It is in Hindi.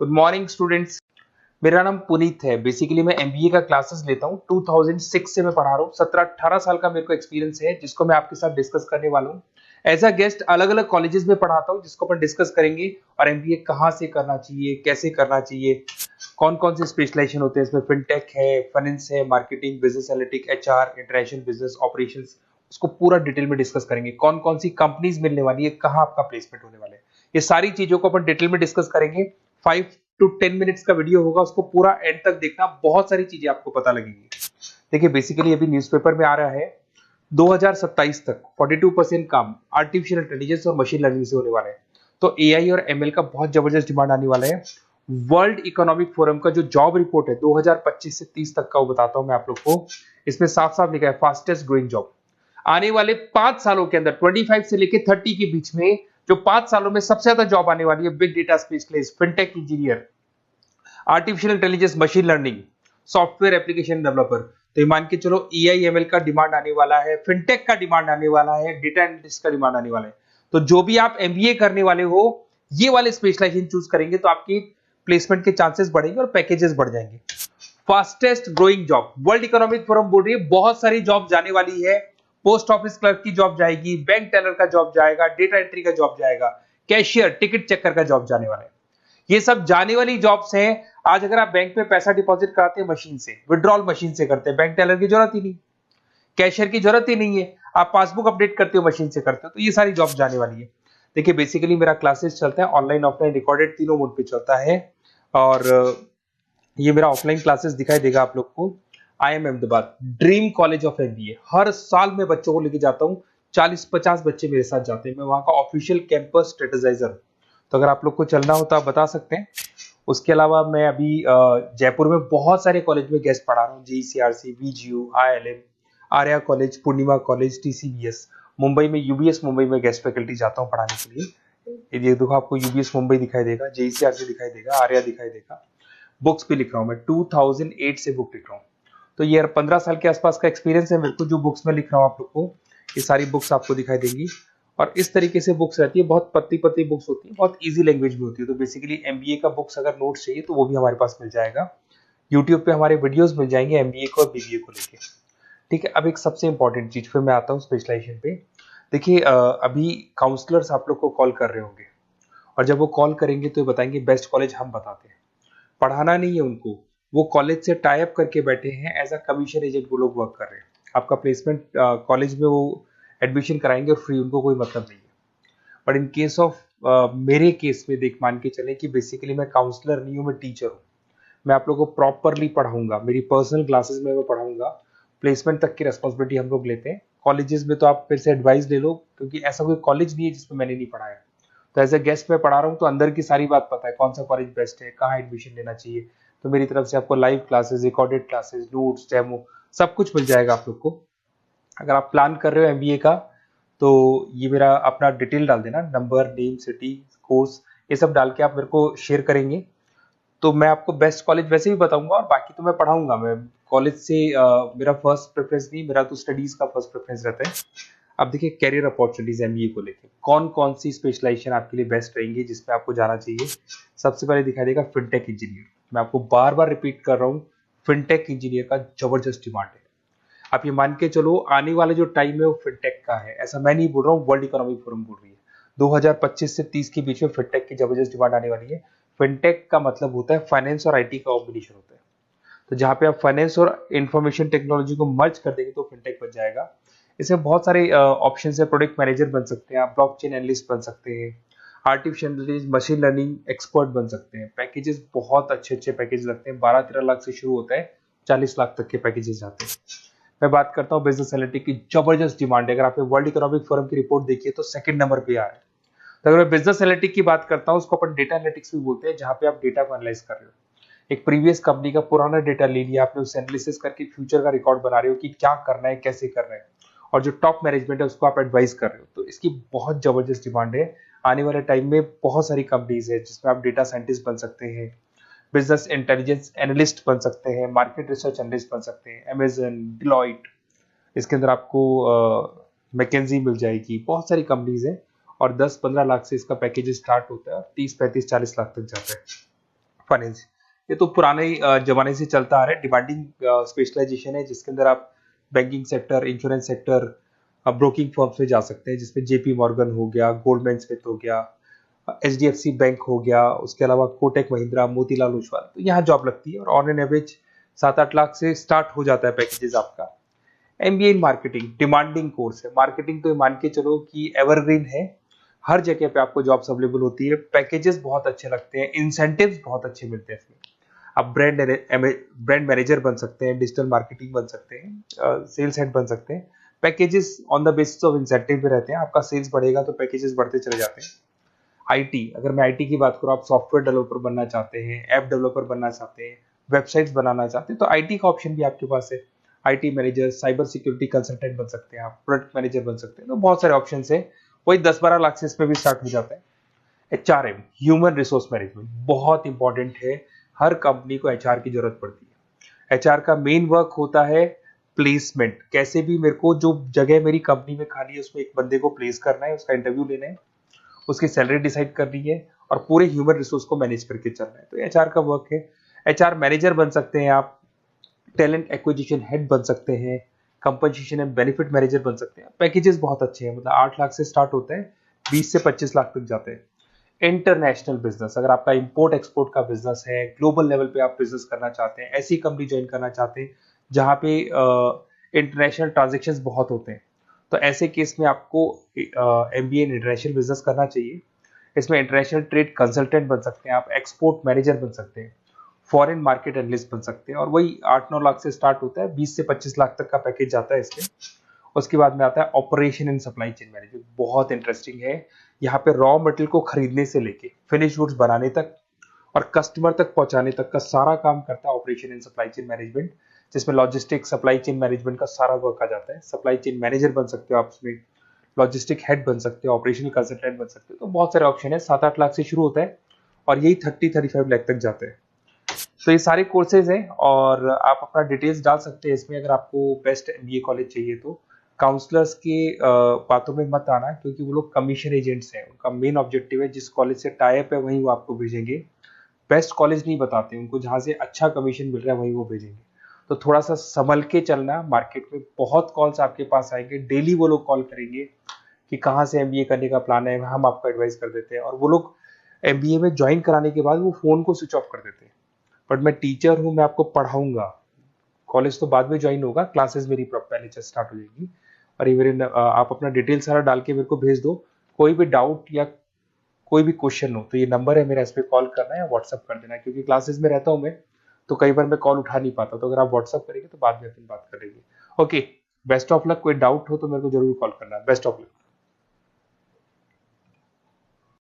Good morning students. मेरा नाम पुनीत है। बेसिकली मैं एमबीए का क्लासेस लेता हूँ। 2006 से मैं पढ़ा रहा हूँ। 17-18 साल का मेरे को एक्सपीरियंस है, जिसको मैं आपके साथ डिस्कस करने वाला हूँ। एज अ गेस्ट अलग अलग कॉलेजेस में पढ़ाता हूँ, जिसको अपन डिस्कस करेंगे। और एमबीए कहाँ से करना चाहिए, कैसे करना चाहिए, कौन कौन से स्पेशलाइजेशन होते हैं इसमें। फिनटेक है, फाइनेंस है, marketing, business analytic, HR, international business operations, उसको पूरा डिटेल में डिस्कस करेंगे। कौन कौन सी कंपनीज मिलने वाली है, कहाँ आपका प्लेसमेंट होने वाला है, ये सारी चीजों को अपन डिटेल में डिस्कस करेंगे। 5 to 10 मिनट्स का वीडियो होगा, उसको पूरा एंड तक देखना। बहुत सारी चीजें आपको पता लगेंगी। देखिए बेसिकली अभी न्यूज़पेपर में आ रहा है 2027 तक 42% काम आर्टिफिशियल इंटेलिजेंस और मशीन लर्निंग से होने वाला है। तो एआई और एमएल का बहुत जबरदस्त डिमांड आने वाला है। वर्ल्ड इकोनॉमिक फोरम का जो जॉब रिपोर्ट है 2025 से 30 तक का, वो बताता हूं मैं आप लोग को। इसमें साफ साफ लिखा है फास्टेस्ट ग्रोइंग जॉब। आने वाले 5 सालों के अंदर 25 से लेकर 30 के बीच में जो 5 सालों में सबसे ज्यादा जॉब आने वाली है, big data specialist, fintech engineer, artificial intelligence, machine learning, software application developer. तो ये मान के चलो एआई एमएल का डिमांड आने वाला है, फिनटेक का डिमांड आने वाला है, डेटा एनालिटिक्स का डिमांड आने वाला है। तो जो भी आप एमबीए करने वाले हो, ये वाले स्पेशलाइजेशन चूज करेंगे तो आपकी प्लेसमेंट के चांसेस बढ़ेंगे और पैकेजेस बढ़ जाएंगे। Fastest growing job, world economic forum बोल रही है बहुत सारी जॉब जाने वाली है। पोस्ट ऑफिस क्लर्क की जॉब जाएगी, बैंक टेलर का जॉब जाएगा, डेटा एंट्री का जॉब जाएगा, कैशियर, टिकट चेकर का जॉब जाने वाला है। ये सब जाने वाली जॉब्स हैं। आज अगर आप बैंक में पैसा डिपॉजिट कराते हैं मशीन से, विड्रॉल मशीन से करते हैं, बैंक टेलर की जरूरत ही नहीं, कैशियर की जरूरत ही नहीं है, आप पासबुक अपडेट करते हो मशीन से करते हो। तो ये सारी जॉब जाने वाली है। देखिए बेसिकली मेरा क्लासेस चलता है ऑनलाइन ऑफलाइन रिकॉर्डेड, तीनों मोड पे चलता है। और ये मेरा ऑफलाइन क्लासेस दिखाई देगा आप लोग को। IIM Ahmedabad, dream college of MBA. हर साल मैं बच्चों को लेके जाता हूँ। 40-50 बच्चे मेरे साथ जाते हैं। मैं वहां का ऑफिशियल कैंपस स्ट्रेटेजाइजर। तो अगर आप लोग को चलना हो तो आप बता सकते हैं। उसके अलावा मैं अभी जयपुर में बहुत सारे कॉलेज में गेस्ट पढ़ा रहा हूँ। जीईसीआरसी, VGU, IIM, आर्या कॉलेज, पूर्णिमा कॉलेज, TCBS। मुंबई में UBS मुंबई में गेस्ट फैकल्टी जाता हूँ पढ़ाने के लिए। ये देखो आपको UBS मुंबई दिखाई देगा, JECRC दिखाई देगा, आर्या दिखाई देगा। बुक्स भी लिख रहा हूँ मैं, 2008 से बुक लिख रहा हूँ। तो ये 15 साल के आसपास का एक्सपीरियंस है मेरे को। जो बुक्स में लिख रहा हूँ आप लोग को, ये सारी बुक्स आपको दिखाई देंगी। और इस तरीके से बुक्स रहती है, बहुत पतली पतली बुक्स होती है, बहुत इजी लैंग्वेज में होती है। तो बेसिकली एमबीए का बुक्स अगर नोट्स चाहिए तो वो भी हमारे पास मिल जाएगा। यूट्यूब पे हमारे वीडियोस मिल जाएंगे एमबीए को और बीबीए को लेके। ठीक है, अब एक सबसे इंपॉर्टेंट चीज, फिर मैं आता हूँ स्पेशलाइजेशन पे। देखिए अभी काउंसलर्स आप लोग को कॉल कर रहे होंगे, और जब वो कॉल करेंगे तो बताएंगे बेस्ट कॉलेज हम बताते हैं। पढ़ाना नहीं है उनको, वो कॉलेज से टाई अप करके बैठे हैं। एज अ कमीशन एजेंट वो लोग वर्क कर रहे हैं। आपका प्लेसमेंट कॉलेज में वो एडमिशन कराएंगे और फ्री, उनको कोई मतलब नहीं है। बट इन केस ऑफ मेरे केस में देख मान के चले कि बेसिकली मैं काउंसलर नहीं हूँ, मैं टीचर हूँ। मैं आप लोगों को प्रॉपरली पढ़ाऊंगा, मेरी पर्सनल क्लासेस में मैं पढ़ाऊंगा। प्लेसमेंट तक की रिस्पॉन्सिबिलिटी हम लोग लेते हैं। कॉलेजेस में तो आप फिर से एडवाइस ले लो, क्योंकि ऐसा कोई कॉलेज नहीं है जिसमें मैंने नहीं पढ़ाया। तो एज ए गेस्ट में पढ़ा रहा हूँ तो अंदर की सारी बात पता है, कौन सा कॉलेज बेस्ट है, कहाँ एडमिशन लेना चाहिए। तो मेरी तरफ से आपको live classes, recorded classes, notes, demo सब कुछ मिल जाएगा आप लोग को। अगर आप प्लान कर रहे हो एमबीए का तो ये मेरा अपना डिटेल डाल देना, नंबर, नेम, सिटी, कोर्स, ये सब डाल के आप मेरे को शेयर करेंगे तो मैं आपको बेस्ट कॉलेज वैसे भी बताऊंगा। और बाकी तो मैं पढ़ाऊंगा। मैं कॉलेज से मेरा फर्स्ट प्रेफरेंस नहीं, मेरा तो स्टडीज का फर्स्ट प्रेफरेंस रहता है। अब देखिए कैरियर अपॉर्चुनिटीज एमबीए को लेके कौन कौन सी स्पेशलाइजेशन आपके लिए बेस्ट रहेंगी, जिसमें आपको जाना चाहिए। सबसे पहले दिखाई देगा फिनटेक इंजीनियर। मैं आपको बार बार रिपीट कर रहा हूँ, फिनटेक इंजीनियर का जबरदस्त डिमांड है। आप ये मान के चलो आने वाला जो टाइम है वो फिनटेक का है। ऐसा मैं नहीं बोल रहा हूँ, वर्ल्ड इकोनॉमिक फोरम बोल रही है। 2025 से 30 के बीच में फिनटेक की जबरदस्त डिमांड आने वाली है। फिनटेक का मतलब होता है फाइनेंस और आईटी का कॉम्बिनेशन होता है। तो जहां पे आप फाइनेंस और इंफॉर्मेशन टेक्नोलॉजी को मर्ज कर देंगे तो फिनटेक बन जाएगा। इसमें बहुत सारे ऑप्शन है। प्रोडक्ट मैनेजर बन सकते हैं आप, ब्लॉकचेन एनालिस्ट बन सकते हैं, artificial intelligence, machine learning expert बन सकते हैं। पैकेजेस बहुत अच्छे अच्छे पैकेज लगते हैं, 12-13 लाख से शुरू होता है, 40 लाख तक के पैकेजेस जाते हैं। मैं बात करता हूँ बिजनेस एनालिटिक्स की, जबरदस्त डिमांड है। अगर आपने वर्ल्ड इकोनॉमिक फोरम की रिपोर्ट देखी है तो सेकंड नंबर पे आ रहा है। तो अगर मैं बिजनेस एनालिटिक्स की बात करता हूँ, उसको अपन डेटा एनालिटिक्स भी बोलते हैं, जहां पे आप डेटा को एनालाइज कर रहे हो। एक प्रीवियस कंपनी का पुराना डेटा ले लिया आपने, उसे एनालिसिस करके फ्यूचर का रिकॉर्ड बना रहे हो कि क्या करना है, कैसे करना है, और जो टॉप मैनेजमेंट है उसको आप एडवाइस कर रहे हो। तो इसकी बहुत जबरदस्त डिमांड है। आने वाले टाइम में बहुत सारी कंपनीज है जिसमें आप डेटा साइंटिस्ट बन सकते हैं, बिजनेस इंटेलिजेंस एनालिस्ट बन सकते हैं, मार्केट रिसर्च एनालिस्ट बन सकते हैं, अमेजन, डिलॉइट, इसके अंदर आपको मैकेंजी मिल जाएगी। बहुत सारी कंपनीज है और 10-15 लाख से इसका पैकेज स्टार्ट होता है और 30-35-40 लाख तक जाता है। फाइनेंस, ये तो पुराने जमाने से चलता आ रहा है। डिमांडिंग स्पेशलाइजेशन है जिसके अंदर आप banking sector, insurance sector, broking firms में जा सकते हैं, जिसमें जेपी मॉर्गन हो गया, गोल्डमैन स्मिथ हो गया, एचडीएफसी बैंक हो गया, उसके अलावा कोटक महिंद्रा, मोतीलाल ओसवाल, तो यहाँ जॉब लगती है और ऑन एन एवरेज 7-8 लाख से स्टार्ट हो जाता है पैकेजेस आपका। MBA in marketing demanding course है। मार्केटिंग तो मान के चलो कि एवरग्रीन है, हर जगह पे आपको जॉब्स अवेलेबल होती है, पैकेजेस बहुत अच्छे लगते हैं, इंसेंटिव्स बहुत अच्छे मिलते हैं इसमें। आप ब्रांड मैनेजर बन सकते हैं, डिजिटल मार्केटिंग बन सकते हैं, सेल्स हेड बन सकते हैं। Packages on the basis of incentive पे रहते हैं, आपका सेल्स बढ़ेगा तो पैकेजेस बढ़ते चले जाते हैं। आईटी, अगर मैं आईटी की बात करूँ, आप सॉफ्टवेयर डेवलपर बनना चाहते हैं, ऐप डेवलपर बनना चाहते हैं, वेबसाइट्स बनाना चाहते हैं, तो आईटी का ऑप्शन भी आपके पास है। IT manager, cyber security consultant बन सकते हैं आप, प्रोडक्ट मैनेजर बन सकते हैं, तो बहुत सारे ऑप्शन है। वही 10-12 लाख से इसमें भी स्टार्ट हो जाता है। एचआरएम, ह्यूमन रिसोर्स मैनेजमेंट, बहुत इंपॉर्टेंट है। हर कंपनी को एचआर की जरूरत पड़ती है। एचआर का मेन वर्क होता है प्लेसमेंट, कैसे भी मेरे को जो जगह मेरी कंपनी में खाली है उसमें एक बंदे को प्लेस करना है, उसका इंटरव्यू लेना है, उसकी सैलरी डिसाइड करनी है और पूरे ह्यूमन रिसोर्स को मैनेज करके चलना है, तो एचआर का वर्क है। एचआर मैनेजर बन सकते हैं आप, टैलेंट एक्विजिशन हेड बन सकते हैं, कंपनसेशन एंड बेनिफिट मैनेजर बन सकते हैं। पैकेजेस बहुत अच्छे हैं, मतलब 8 लाख से स्टार्ट होते हैं, 20 से 25 लाख तक जाते हैं। इंटरनेशनल बिजनेस, अगर आपका इंपोर्ट एक्सपोर्ट का बिजनेस है, ग्लोबल लेवल पे आप बिजनेस करना चाहते हैं, ऐसी कंपनी ज्वाइन करना चाहते हैं जहां पे इंटरनेशनल ट्रांजेक्शन्स बहुत होते हैं, तो ऐसे केस में आपको एमबीए इन इंटरनेशनल बिजनेस करना चाहिए। इसमें इंटरनेशनल ट्रेड कंसल्टेंट बन सकते हैं आप, एक्सपोर्ट मैनेजर बन सकते हैं, फॉरेन मार्केट एनालिस्ट बन सकते हैं, और वही 8-9 लाख से स्टार्ट होता है, 20 से 25 लाख तक का पैकेज जाता है इसमें। उसके बाद में आता है operation and supply chain management, बहुत इंटरेस्टिंग है। यहाँ पे रॉ मटेरियल को खरीदने से लेके फिनिश गुड्स बनाने तक और कस्टमर तक पहुंचाने तक का सारा काम करता है operation and supply chain management, जिसमें लॉजिस्टिक सप्लाई चेन मैनेजमेंट का सारा वर्क आ जाता है। सप्लाई चेन मैनेजर बन सकते हो आप उसमें, लॉजिस्टिक हेड बन सकते हो, ऑपरेशनल कंसल्टेंट बन सकते हो, तो बहुत सारे ऑप्शन है। 7-8 लाख से शुरू होता है और यही 30-35 लाख तक जाते हैं। तो ये सारे कोर्सेज हैं और आप अपना डिटेल्स डाल सकते हैं इसमें। अगर आपको बेस्ट एमबीए कॉलेज चाहिए तो काउंसलर्स के बातों में मत आना, क्योंकि वो लोग कमीशन एजेंट्स हैं। उनका मेन ऑब्जेक्टिव है जिस कॉलेज से टाई अप है वहीं वो आपको भेजेंगे, बेस्ट कॉलेज नहीं बताते उनको, जहाँ से अच्छा कमीशन मिल रहा है वहीं वो भेजेंगे। तो थोड़ा सा संभल के चलना, मार्केट में बहुत कॉल्स आपके पास आएंगे, डेली वो लोग कॉल करेंगे कि कहाँ से एमबीए करने का प्लान है, हम आपको एडवाइस कर देते हैं, और वो लोग एमबीए में ज्वाइन कराने के बाद वो फोन को स्विच ऑफ कर देते हैं। बट मैं टीचर हूँ, मैं आपको पढ़ाऊंगा, कॉलेज तो बाद में ज्वाइन होगा, क्लासेस मेरी पहले से स्टार्ट हो जाएगी। और ये मेरे आप अपना डिटेल सारा डाल के मेरे को भेज दो। कोई भी डाउट या कोई भी क्वेश्चन हो तो ये नंबर है मेरा, इस पर कॉल करना या व्हाट्सअप कर देना, क्योंकि क्लासेस में रहता हूँ मैं, तो कई बार मैं कॉल उठा नहीं पाता, तो अगर आप व्हाट्सअप करेंगे तो बाद में अपन बात करेंगे। Okay, best of luck. कोई डाउट हो तो मेरे को जरूर कॉल करना। Best of luck.